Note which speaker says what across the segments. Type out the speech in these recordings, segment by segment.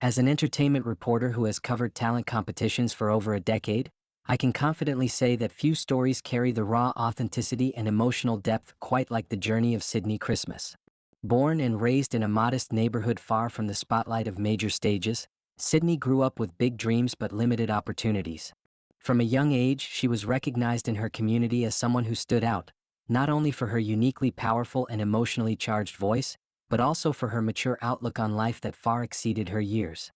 Speaker 1: As an entertainment reporter who has covered talent competitions for over a decade, I can confidently say that few stories carry the raw authenticity and emotional depth quite like the journey of Sydnie Christmas. Born and raised in a modest neighborhood far from the spotlight of major stages, Sydnie grew up with big dreams but limited opportunities. From a young age, she was recognized in her community as someone who stood out, not only for her uniquely powerful and emotionally charged voice, but also for her mature outlook on life that far exceeded her years.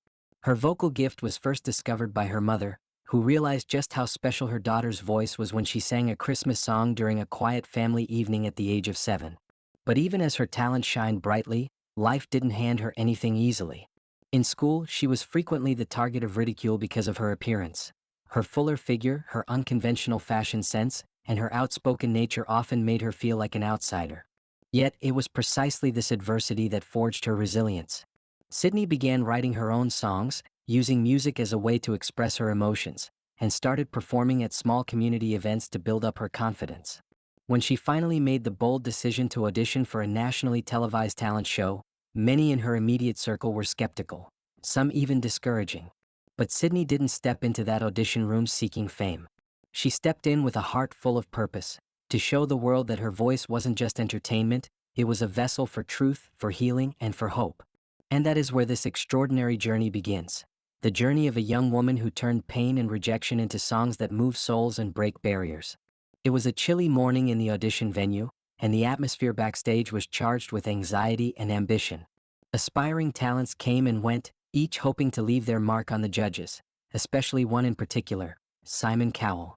Speaker 1: Her vocal gift was first discovered by her mother, who realized just how special her daughter's voice was when she sang a Christmas song during a quiet family evening at the age of 7. But even as her talent shined brightly, life didn't hand her anything easily. In school, she was frequently the target of ridicule because of her appearance. Her fuller figure, her unconventional fashion sense, and her outspoken nature often made her feel like an outsider. Yet, it was precisely this adversity that forged her resilience. Sydnie began writing her own songs, using music as a way to express her emotions, and started performing at small community events to build up her confidence. When she finally made the bold decision to audition for a nationally televised talent show, many in her immediate circle were skeptical, some even discouraging. But Sydnie didn't step into that audition room seeking fame. She stepped in with a heart full of purpose, to show the world that her voice wasn't just entertainment, it was a vessel for truth, for healing, and for hope. And that is where this extraordinary journey begins. The journey of a young woman who turned pain and rejection into songs that move souls and break barriers. It was a chilly morning in the audition venue, and the atmosphere backstage was charged with anxiety and ambition. Aspiring talents came and went, each hoping to leave their mark on the judges, especially one in particular, Simon Cowell.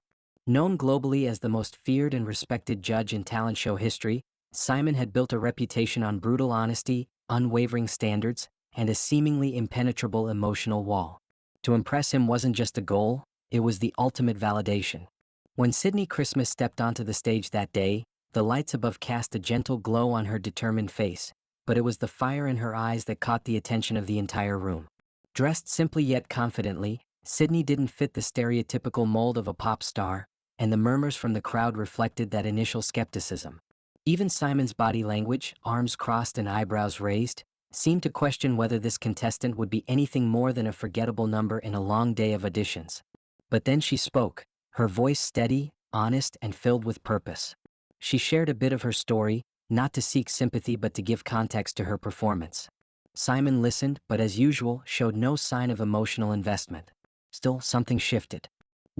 Speaker 1: Known globally as the most feared and respected judge in talent show history, Simon had built a reputation on brutal honesty, unwavering standards, and a seemingly impenetrable emotional wall. To impress him wasn't just a goal, it was the ultimate validation. When Sydnie Christmas stepped onto the stage that day, the lights above cast a gentle glow on her determined face, but it was the fire in her eyes that caught the attention of the entire room. Dressed simply yet confidently, Sydnie didn't fit the stereotypical mold of a pop star, and the murmurs from the crowd reflected that initial skepticism. Even Simon's body language, arms crossed and eyebrows raised, seemed to question whether this contestant would be anything more than a forgettable number in a long day of auditions. But then she spoke, her voice steady, honest, and filled with purpose. She shared a bit of her story, not to seek sympathy but to give context to her performance. Simon listened, but as usual, showed no sign of emotional investment. Still, something shifted.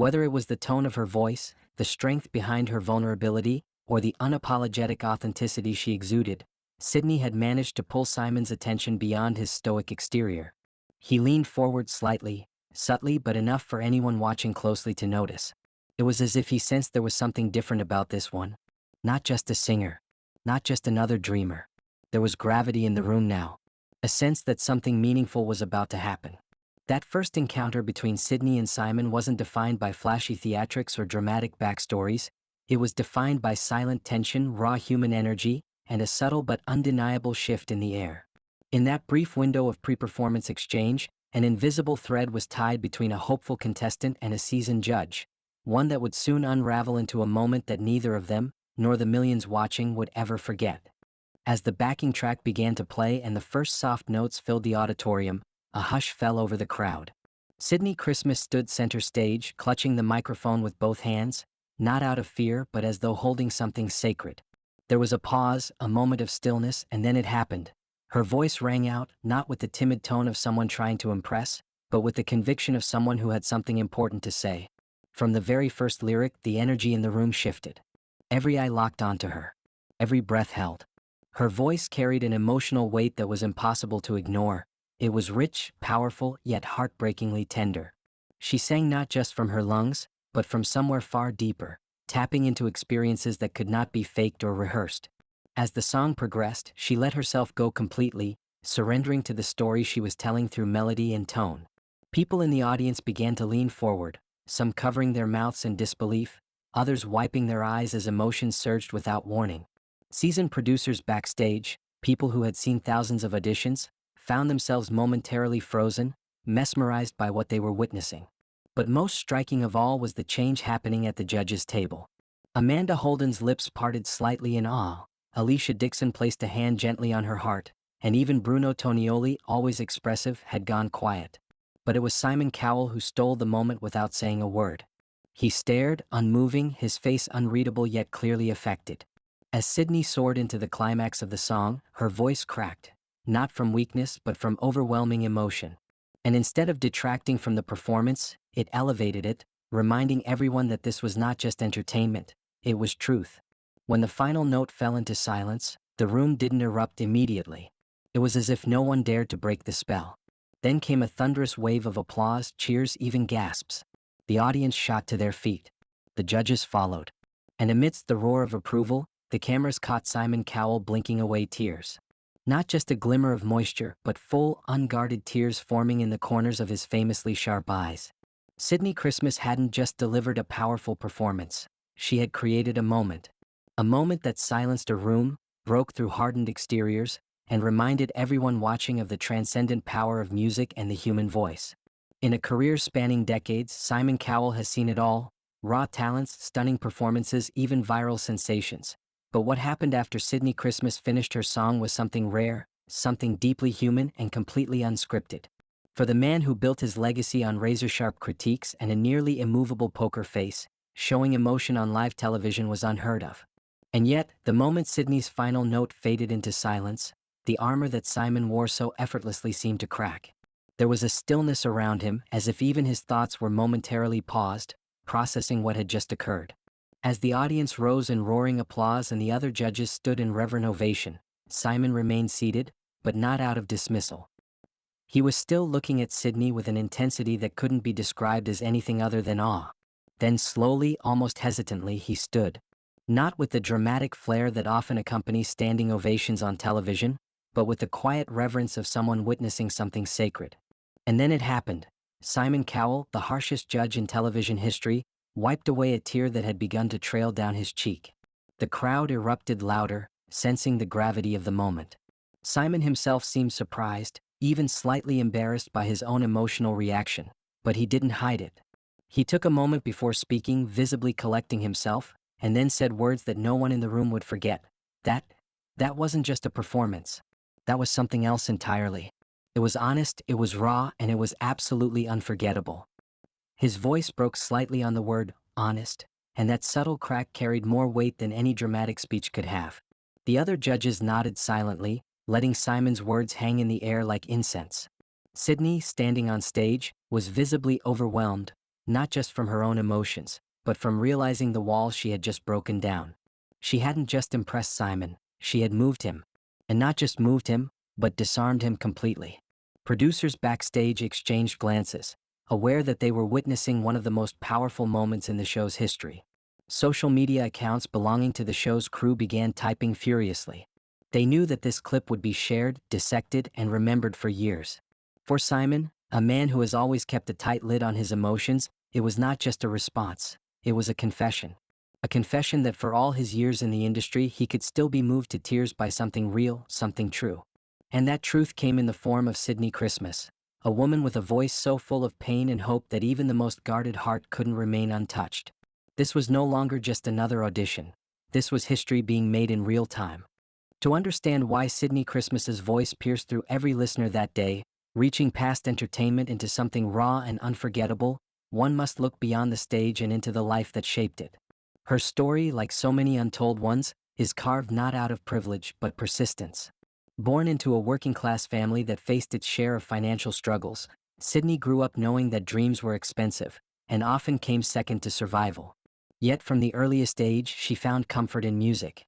Speaker 1: Whether it was the tone of her voice, the strength behind her vulnerability, or the unapologetic authenticity she exuded, Sydnie had managed to pull Simon's attention beyond his stoic exterior. He leaned forward slightly, subtly but enough for anyone watching closely to notice. It was as if he sensed there was something different about this one. Not just a singer. Not just another dreamer. There was gravity in the room now. A sense that something meaningful was about to happen. That first encounter between Sydnie and Simon wasn't defined by flashy theatrics or dramatic backstories. It was defined by silent tension, raw human energy, and a subtle but undeniable shift in the air. In that brief window of pre-performance exchange, an invisible thread was tied between a hopeful contestant and a seasoned judge, one that would soon unravel into a moment that neither of them, nor the millions watching, would ever forget. As the backing track began to play and the first soft notes filled the auditorium, a hush fell over the crowd. Sydnie Christmas stood center stage, clutching the microphone with both hands, not out of fear but as though holding something sacred. There was a pause, a moment of stillness, and then it happened. Her voice rang out, not with the timid tone of someone trying to impress, but with the conviction of someone who had something important to say. From the very first lyric, the energy in the room shifted. Every eye locked onto her. Every breath held. Her voice carried an emotional weight that was impossible to ignore. It was rich, powerful, yet heartbreakingly tender. She sang not just from her lungs, but from somewhere far deeper, tapping into experiences that could not be faked or rehearsed. As the song progressed, she let herself go completely, surrendering to the story she was telling through melody and tone. People in the audience began to lean forward, some covering their mouths in disbelief, others wiping their eyes as emotions surged without warning. Seasoned producers backstage, people who had seen thousands of auditions, found themselves momentarily frozen, mesmerized by what they were witnessing. But most striking of all was the change happening at the judges' table. Amanda Holden's lips parted slightly in awe. Alicia Dixon placed a hand gently on her heart, and even Bruno Tonioli, always expressive, had gone quiet. But it was Simon Cowell who stole the moment without saying a word. He stared, unmoving, his face unreadable yet clearly affected. As Sydnie soared into the climax of the song, her voice cracked, not from weakness but from overwhelming emotion. And instead of detracting from the performance, it elevated it, reminding everyone that this was not just entertainment, it was truth. When the final note fell into silence, the room didn't erupt immediately. It was as if no one dared to break the spell. Then came a thunderous wave of applause, cheers, even gasps. The audience shot to their feet. The judges followed. And amidst the roar of approval, the cameras caught Simon Cowell blinking away tears. Not just a glimmer of moisture, but full, unguarded tears forming in the corners of his famously sharp eyes. Sydnie Christmas hadn't just delivered a powerful performance. She had created a moment. A moment that silenced a room, broke through hardened exteriors, and reminded everyone watching of the transcendent power of music and the human voice. In a career spanning decades, Simon Cowell has seen it all: raw talents, stunning performances, even viral sensations. But what happened after Sydnie Christmas finished her song was something rare, something deeply human and completely unscripted. For the man who built his legacy on razor-sharp critiques and a nearly immovable poker face, showing emotion on live television was unheard of. And yet, the moment Sydnie's final note faded into silence, the armor that Simon wore so effortlessly seemed to crack. There was a stillness around him, as if even his thoughts were momentarily paused, processing what had just occurred. As the audience rose in roaring applause and the other judges stood in reverent ovation, Simon remained seated, but not out of dismissal. He was still looking at Sydnie with an intensity that couldn't be described as anything other than awe. Then slowly, almost hesitantly, he stood. Not with the dramatic flair that often accompanies standing ovations on television, but with the quiet reverence of someone witnessing something sacred. And then it happened. Simon Cowell, the harshest judge in television history, wiped away a tear that had begun to trail down his cheek. The crowd erupted louder, sensing the gravity of the moment. Simon himself seemed surprised, even slightly embarrassed by his own emotional reaction, but he didn't hide it. He took a moment before speaking, visibly collecting himself, and then said words that no one in the room would forget. That wasn't just a performance. That was something else entirely. It was honest, it was raw, and it was absolutely unforgettable. His voice broke slightly on the word, honest, and that subtle crack carried more weight than any dramatic speech could have. The other judges nodded silently, letting Simon's words hang in the air like incense. Sydnie, standing on stage, was visibly overwhelmed, not just from her own emotions, but from realizing the wall she had just broken down. She hadn't just impressed Simon, she had moved him. And not just moved him, but disarmed him completely. Producers backstage exchanged glances, aware that they were witnessing one of the most powerful moments in the show's history. Social media accounts belonging to the show's crew began typing furiously. They knew that this clip would be shared, dissected, and remembered for years. For Simon, a man who has always kept a tight lid on his emotions, it was not just a response, it was a confession. A confession that for all his years in the industry he could still be moved to tears by something real, something true. And that truth came in the form of Sydnie Christmas, a woman with a voice so full of pain and hope that even the most guarded heart couldn't remain untouched. This was no longer just another audition. This was history being made in real time. To understand why Sydnie Christmas's voice pierced through every listener that day, reaching past entertainment into something raw and unforgettable, one must look beyond the stage and into the life that shaped it. Her story, like so many untold ones, is carved not out of privilege but persistence. Born into a working-class family that faced its share of financial struggles, Sydnie grew up knowing that dreams were expensive and often came second to survival. Yet from the earliest age, she found comfort in music.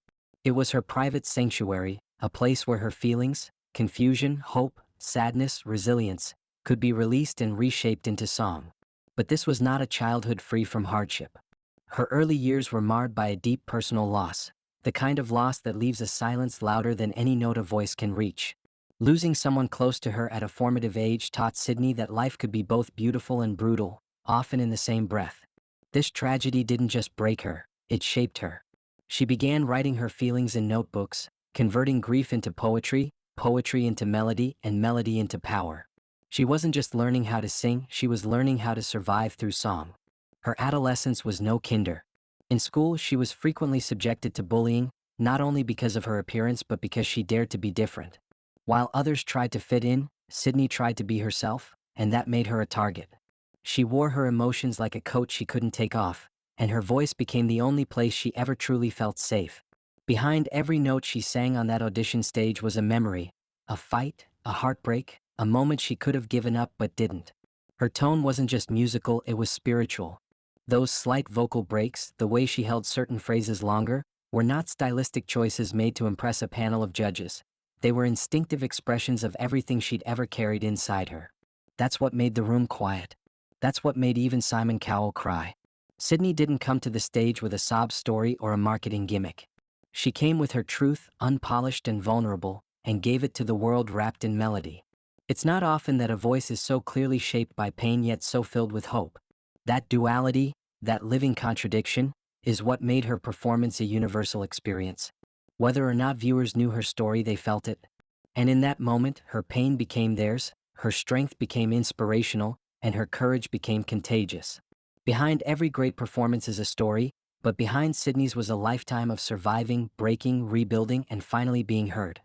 Speaker 1: It was her private sanctuary, a place where her feelings, confusion, hope, sadness, resilience, could be released and reshaped into song. But this was not a childhood free from hardship. Her early years were marred by a deep personal loss, the kind of loss that leaves a silence louder than any note a voice can reach. Losing someone close to her at a formative age taught Sydnie that life could be both beautiful and brutal, often in the same breath. This tragedy didn't just break her, it shaped her. She began writing her feelings in notebooks, converting grief into poetry, poetry into melody, and melody into power. She wasn't just learning how to sing, she was learning how to survive through song. Her adolescence was no kinder. In school, she was frequently subjected to bullying, not only because of her appearance but because she dared to be different. While others tried to fit in, Sydney tried to be herself, and that made her a target. She wore her emotions like a coat she couldn't take off, and her voice became the only place she ever truly felt safe. Behind every note she sang on that audition stage was a memory, a fight, a heartbreak, a moment she could have given up but didn't. Her tone wasn't just musical, it was spiritual. Those slight vocal breaks, the way she held certain phrases longer, were not stylistic choices made to impress a panel of judges. They were instinctive expressions of everything she'd ever carried inside her. That's what made the room quiet. That's what made even Simon Cowell cry. Sydney didn't come to the stage with a sob story or a marketing gimmick. She came with her truth, unpolished and vulnerable, and gave it to the world wrapped in melody. It's not often that a voice is so clearly shaped by pain yet so filled with hope. That duality, that living contradiction, is what made her performance a universal experience. Whether or not viewers knew her story, they felt it. And in that moment, her pain became theirs, her strength became inspirational, and her courage became contagious. Behind every great performance is a story, but behind Sydney's was a lifetime of surviving, breaking, rebuilding, and finally being heard.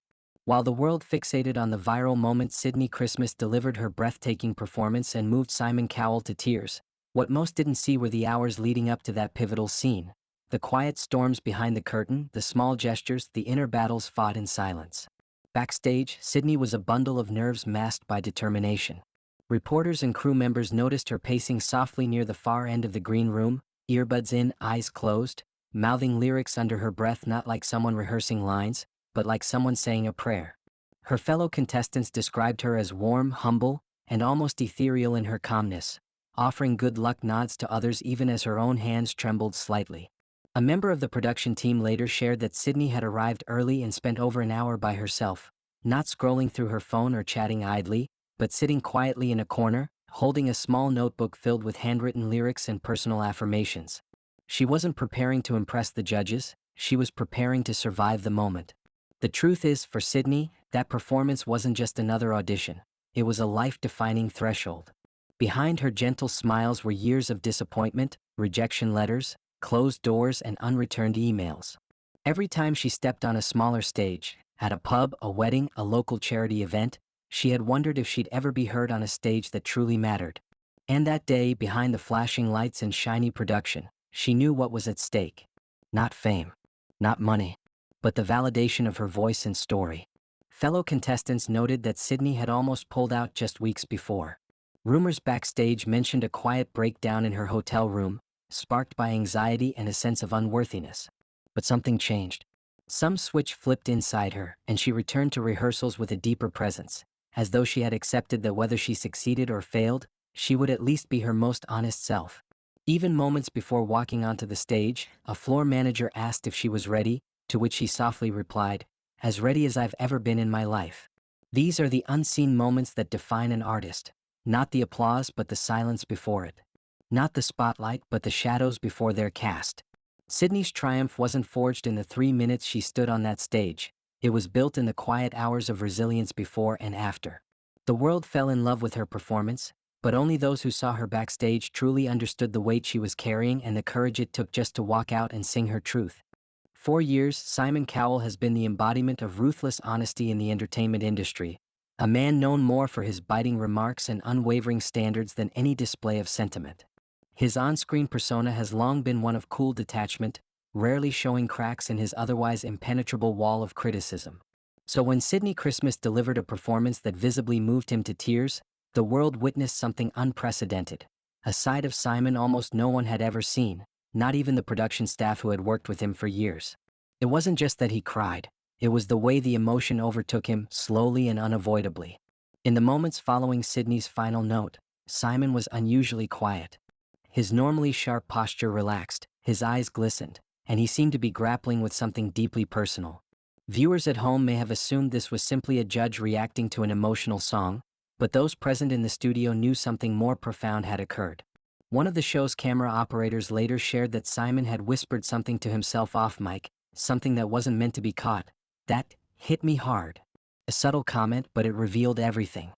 Speaker 1: While the world fixated on the viral moment, Sydney Christmas delivered her breathtaking performance and moved Simon Cowell to tears. What most didn't see were the hours leading up to that pivotal scene. The quiet storms behind the curtain, the small gestures, the inner battles fought in silence. Backstage, Sydney was a bundle of nerves masked by determination. Reporters and crew members noticed her pacing softly near the far end of the green room, earbuds in, eyes closed, mouthing lyrics under her breath, not like someone rehearsing lines, but like someone saying a prayer. Her fellow contestants described her as warm, humble, and almost ethereal in her calmness, offering good luck nods to others even as her own hands trembled slightly. A member of the production team later shared that Sydney had arrived early and spent over an hour by herself, not scrolling through her phone or chatting idly, but sitting quietly in a corner, holding a small notebook filled with handwritten lyrics and personal affirmations. She wasn't preparing to impress the judges, she was preparing to survive the moment. The truth is, for Sydney, that performance wasn't just another audition, it was a life-defining threshold. Behind her gentle smiles were years of disappointment, rejection letters, closed doors, and unreturned emails. Every time she stepped on a smaller stage, at a pub, a wedding, a local charity event, she had wondered if she'd ever be heard on a stage that truly mattered. And that day, behind the flashing lights and shiny production, she knew what was at stake. Not fame, not money, but the validation of her voice and story. Fellow contestants noted that Sydney had almost pulled out just weeks before. Rumors backstage mentioned a quiet breakdown in her hotel room, sparked by anxiety and a sense of unworthiness. But something changed. Some switch flipped inside her, and she returned to rehearsals with a deeper presence, as though she had accepted that whether she succeeded or failed, she would at least be her most honest self. Even moments before walking onto the stage, a floor manager asked if she was ready, to which she softly replied, "As ready as I've ever been in my life." These are the unseen moments that define an artist, not the applause but the silence before it. Not the spotlight but the shadows before they're cast. Sydney's triumph wasn't forged in the 3 minutes she stood on that stage. It was built in the quiet hours of resilience before and after. The world fell in love with her performance, but only those who saw her backstage truly understood the weight she was carrying and the courage it took just to walk out and sing her truth. For years, Simon Cowell has been the embodiment of ruthless honesty in the entertainment industry, a man known more for his biting remarks and unwavering standards than any display of sentiment. His on-screen persona has long been one of cool detachment, rarely showing cracks in his otherwise impenetrable wall of criticism. So when Sydney Christmas delivered a performance that visibly moved him to tears, the world witnessed something unprecedented, a side of Simon almost no one had ever seen, not even the production staff who had worked with him for years. It wasn't just that he cried, it was the way the emotion overtook him, slowly and unavoidably. In the moments following Sydney's final note, Simon was unusually quiet. His normally sharp posture relaxed, his eyes glistened, and he seemed to be grappling with something deeply personal. Viewers at home may have assumed this was simply a judge reacting to an emotional song, but those present in the studio knew something more profound had occurred. One of the show's camera operators later shared that Simon had whispered something to himself off mic, something that wasn't meant to be caught. That hit me hard. A subtle comment, but it revealed everything.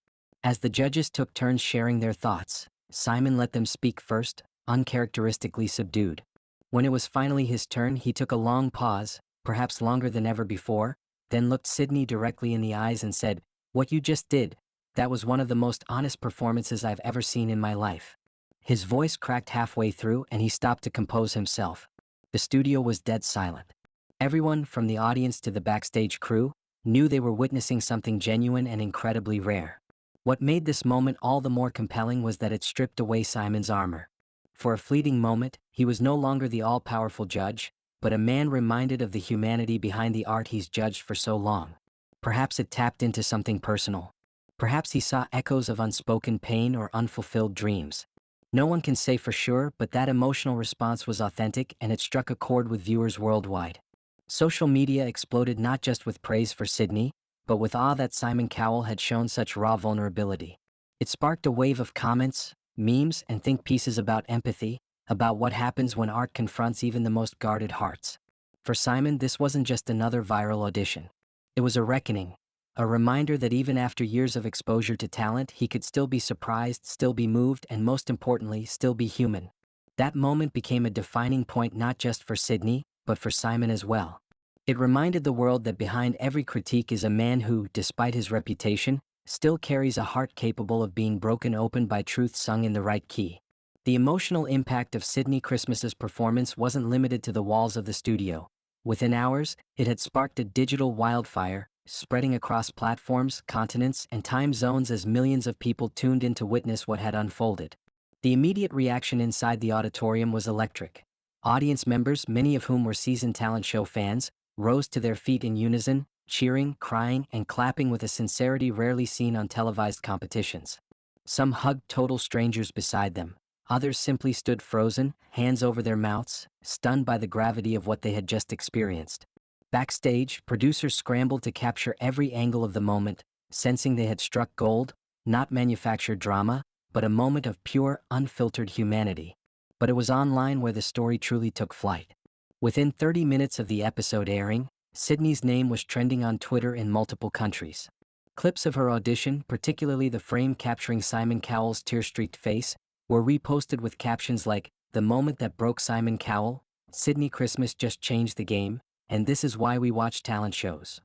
Speaker 1: As the judges took turns sharing their thoughts, Simon let them speak first, uncharacteristically subdued. When it was finally his turn, he took a long pause, perhaps longer than ever before, then looked Sydney directly in the eyes and said, What you just did, that was one of the most honest performances I've ever seen in my life. His voice cracked halfway through and he stopped to compose himself. The studio was dead silent. Everyone, from the audience to the backstage crew, knew they were witnessing something genuine and incredibly rare. What made this moment all the more compelling was that it stripped away Simon's armor. For a fleeting moment, he was no longer the all-powerful judge, but a man reminded of the humanity behind the art he's judged for so long. Perhaps it tapped into something personal. Perhaps he saw echoes of unspoken pain or unfulfilled dreams. No one can say for sure, but that emotional response was authentic and it struck a chord with viewers worldwide. Social media exploded not just with praise for Sydnie, but with awe that Simon Cowell had shown such raw vulnerability. It sparked a wave of comments, memes, and think pieces about empathy, about what happens when art confronts even the most guarded hearts. For Simon, this wasn't just another viral audition. It was a reckoning, a reminder that even after years of exposure to talent, he could still be surprised, still be moved, and most importantly, still be human. That moment became a defining point not just for Sydnie, but for Simon as well. It reminded the world that behind every critique is a man who, despite his reputation, still carries a heart capable of being broken open by truth sung in the right key. The emotional impact of Sydnie Christmas's performance wasn't limited to the walls of the studio. Within hours, it had sparked a digital wildfire, spreading across platforms, continents, and time zones as millions of people tuned in to witness what had unfolded. The immediate reaction inside the auditorium was electric. Audience members, many of whom were seasoned talent show fans, rose to their feet in unison, cheering, crying, and clapping with a sincerity rarely seen on televised competitions. Some hugged total strangers beside them. Others simply stood frozen, hands over their mouths, stunned by the gravity of what they had just experienced. Backstage, producers scrambled to capture every angle of the moment, sensing they had struck gold, not manufactured drama, but a moment of pure, unfiltered humanity. But it was online where the story truly took flight. Within 30 minutes of the episode airing, Sydnie's name was trending on Twitter in multiple countries. Clips of her audition, particularly the frame capturing Simon Cowell's tear-streaked face, were reposted with captions like, "The moment that broke Simon Cowell, Sydnie Christmas just changed the game, and this is why we watch talent shows."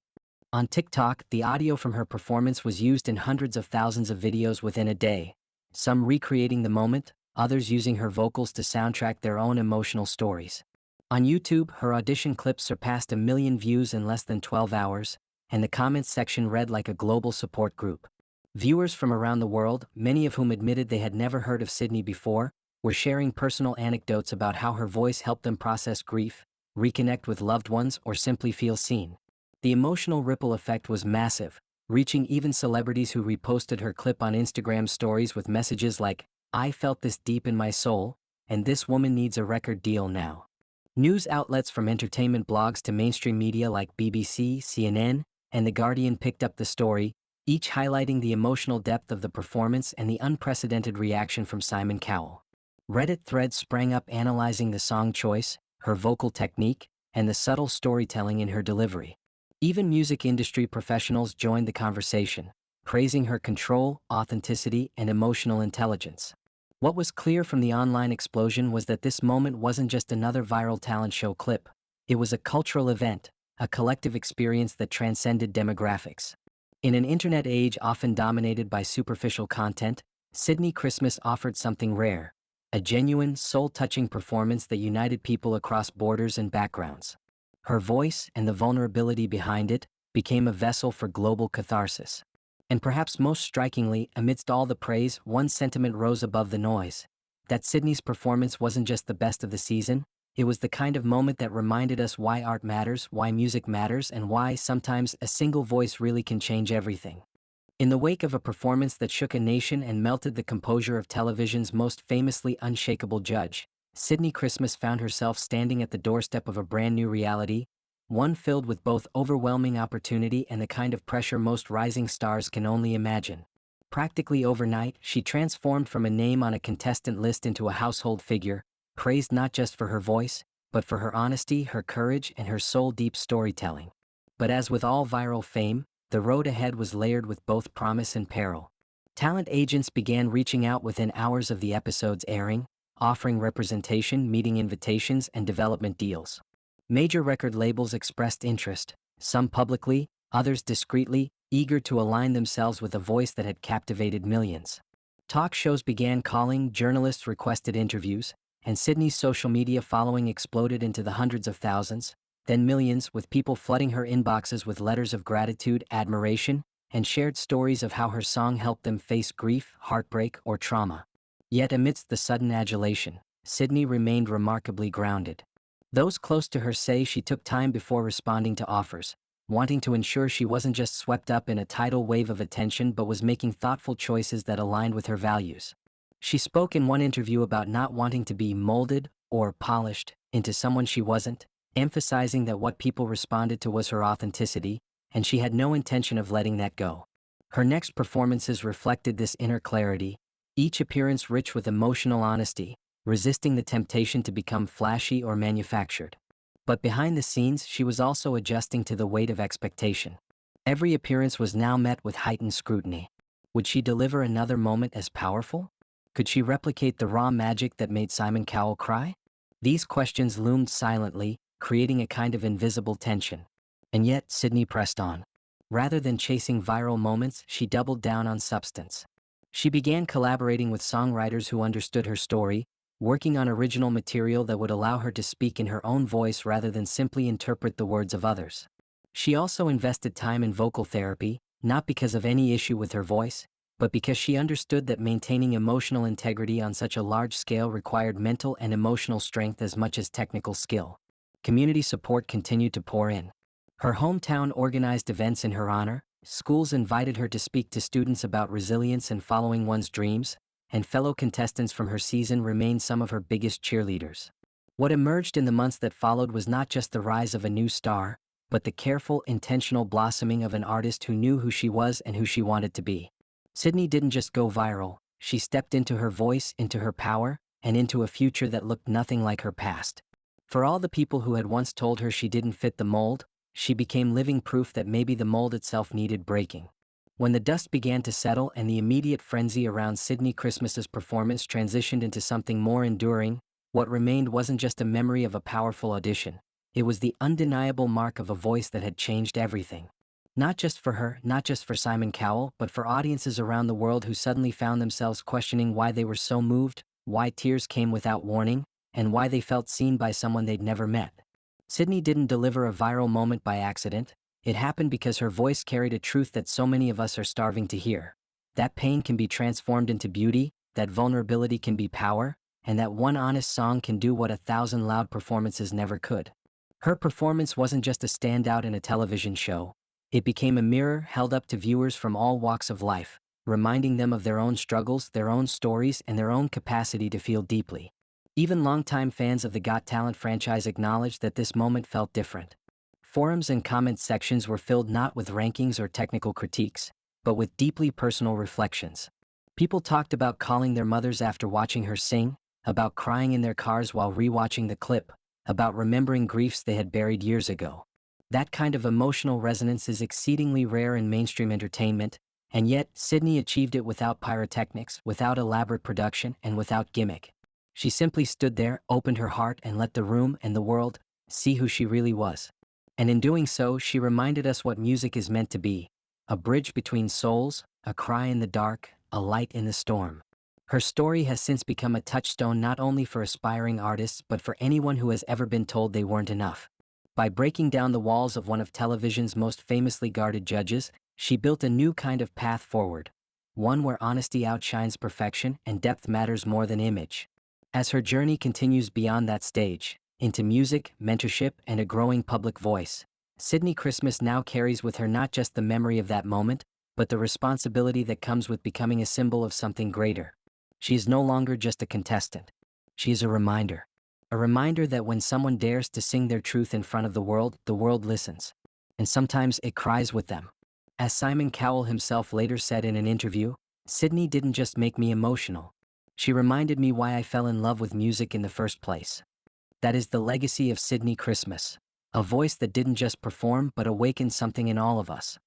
Speaker 1: On TikTok, the audio from her performance was used in hundreds of thousands of videos within a day, some recreating the moment, others using her vocals to soundtrack their own emotional stories. On YouTube, her audition clips surpassed 1 million views in less than 12 hours, and the comments section read like a global support group. Viewers from around the world, many of whom admitted they had never heard of Sydnie before, were sharing personal anecdotes about how her voice helped them process grief, reconnect with loved ones, or simply feel seen. The emotional ripple effect was massive, reaching even celebrities who reposted her clip on Instagram stories with messages like, "I felt this deep in my soul, and this woman needs a record deal now." News outlets from entertainment blogs to mainstream media like BBC, CNN, and The Guardian picked up the story, each highlighting the emotional depth of the performance and the unprecedented reaction from Simon Cowell. Reddit threads sprang up analyzing the song choice, her vocal technique, and the subtle storytelling in her delivery. Even music industry professionals joined the conversation, praising her control, authenticity, and emotional intelligence. What was clear from the online explosion was that this moment wasn't just another viral talent show clip. It was a cultural event, a collective experience that transcended demographics. In an internet age often dominated by superficial content, Sydnie Christmas offered something rare, a genuine, soul-touching performance that united people across borders and backgrounds. Her voice, and the vulnerability behind it, became a vessel for global catharsis. And perhaps most strikingly, amidst all the praise, one sentiment rose above the noise. That Sydnie's performance wasn't just the best of the season, it was the kind of moment that reminded us why art matters, why music matters, and why, sometimes, a single voice really can change everything. In the wake of a performance that shook a nation and melted the composure of television's most famously unshakable judge, Sydnie Christmas found herself standing at the doorstep of a brand new reality, one filled with both overwhelming opportunity and the kind of pressure most rising stars can only imagine. Practically overnight, she transformed from a name on a contestant list into a household figure, praised not just for her voice, but for her honesty, her courage, and her soul-deep storytelling. But as with all viral fame, the road ahead was layered with both promise and peril. Talent agents began reaching out within hours of the episode's airing, offering representation, meeting invitations, and development deals. Major record labels expressed interest, some publicly, others discreetly, eager to align themselves with a voice that had captivated millions. Talk shows began calling, journalists requested interviews, and Sydney's social media following exploded into the hundreds of thousands, then millions, with people flooding her inboxes with letters of gratitude, admiration, and shared stories of how her song helped them face grief, heartbreak, or trauma. Yet amidst the sudden adulation, Sydney remained remarkably grounded. Those close to her say she took time before responding to offers, wanting to ensure she wasn't just swept up in a tidal wave of attention but was making thoughtful choices that aligned with her values. She spoke in one interview about not wanting to be molded or polished into someone she wasn't, emphasizing that what people responded to was her authenticity, and she had no intention of letting that go. Her next performances reflected this inner clarity, each appearance rich with emotional honesty, resisting the temptation to become flashy or manufactured. But behind the scenes, she was also adjusting to the weight of expectation. Every appearance was now met with heightened scrutiny. Would she deliver another moment as powerful? Could she replicate the raw magic that made Simon Cowell cry? These questions loomed silently, creating a kind of invisible tension. And yet, Sydney pressed on. Rather than chasing viral moments, she doubled down on substance. She began collaborating with songwriters who understood her story, working on original material that would allow her to speak in her own voice rather than simply interpret the words of others. She also invested time in vocal therapy, not because of any issue with her voice, but because she understood that maintaining emotional integrity on such a large scale required mental and emotional strength as much as technical skill. Community support continued to pour in. Her hometown organized events in her honor, schools invited her to speak to students about resilience and following one's dreams, and fellow contestants from her season remained some of her biggest cheerleaders. What emerged in the months that followed was not just the rise of a new star, but the careful, intentional blossoming of an artist who knew who she was and who she wanted to be. Sydney didn't just go viral, she stepped into her voice, into her power, and into a future that looked nothing like her past. For all the people who had once told her she didn't fit the mold, she became living proof that maybe the mold itself needed breaking. When the dust began to settle and the immediate frenzy around Sydney Christmas's performance transitioned into something more enduring, what remained wasn't just a memory of a powerful audition. It was the undeniable mark of a voice that had changed everything. Not just for her, not just for Simon Cowell, but for audiences around the world who suddenly found themselves questioning why they were so moved, why tears came without warning, and why they felt seen by someone they'd never met. Sydney didn't deliver a viral moment by accident. It happened because her voice carried a truth that so many of us are starving to hear. That pain can be transformed into beauty, that vulnerability can be power, and that one honest song can do what 1,000 loud performances never could. Her performance wasn't just a standout in a television show. It became a mirror held up to viewers from all walks of life, reminding them of their own struggles, their own stories, and their own capacity to feel deeply. Even longtime fans of the Got Talent franchise acknowledged that this moment felt different. Forums and comment sections were filled not with rankings or technical critiques, but with deeply personal reflections. People talked about calling their mothers after watching her sing, about crying in their cars while rewatching the clip, about remembering griefs they had buried years ago. That kind of emotional resonance is exceedingly rare in mainstream entertainment, and yet Sydney achieved it without pyrotechnics, without elaborate production, and without gimmick. She simply stood there, opened her heart, and let the room and the world see who she really was. And in doing so, she reminded us what music is meant to be: a bridge between souls, a cry in the dark, a light in the storm. Her story has since become a touchstone not only for aspiring artists but for anyone who has ever been told they weren't enough. By breaking down the walls of one of television's most famously guarded judges, she built a new kind of path forward, one where honesty outshines perfection and depth matters more than image. As her journey continues beyond that stage, into music, mentorship, and a growing public voice, Sydney Christmas now carries with her not just the memory of that moment, but the responsibility that comes with becoming a symbol of something greater. She is no longer just a contestant. She is a reminder. A reminder that when someone dares to sing their truth in front of the world listens. And sometimes it cries with them. As Simon Cowell himself later said in an interview, "Sydney didn't just make me emotional. She reminded me why I fell in love with music in the first place." That is the legacy of Sydney Christmas. A voice that didn't just perform but awakened something in all of us.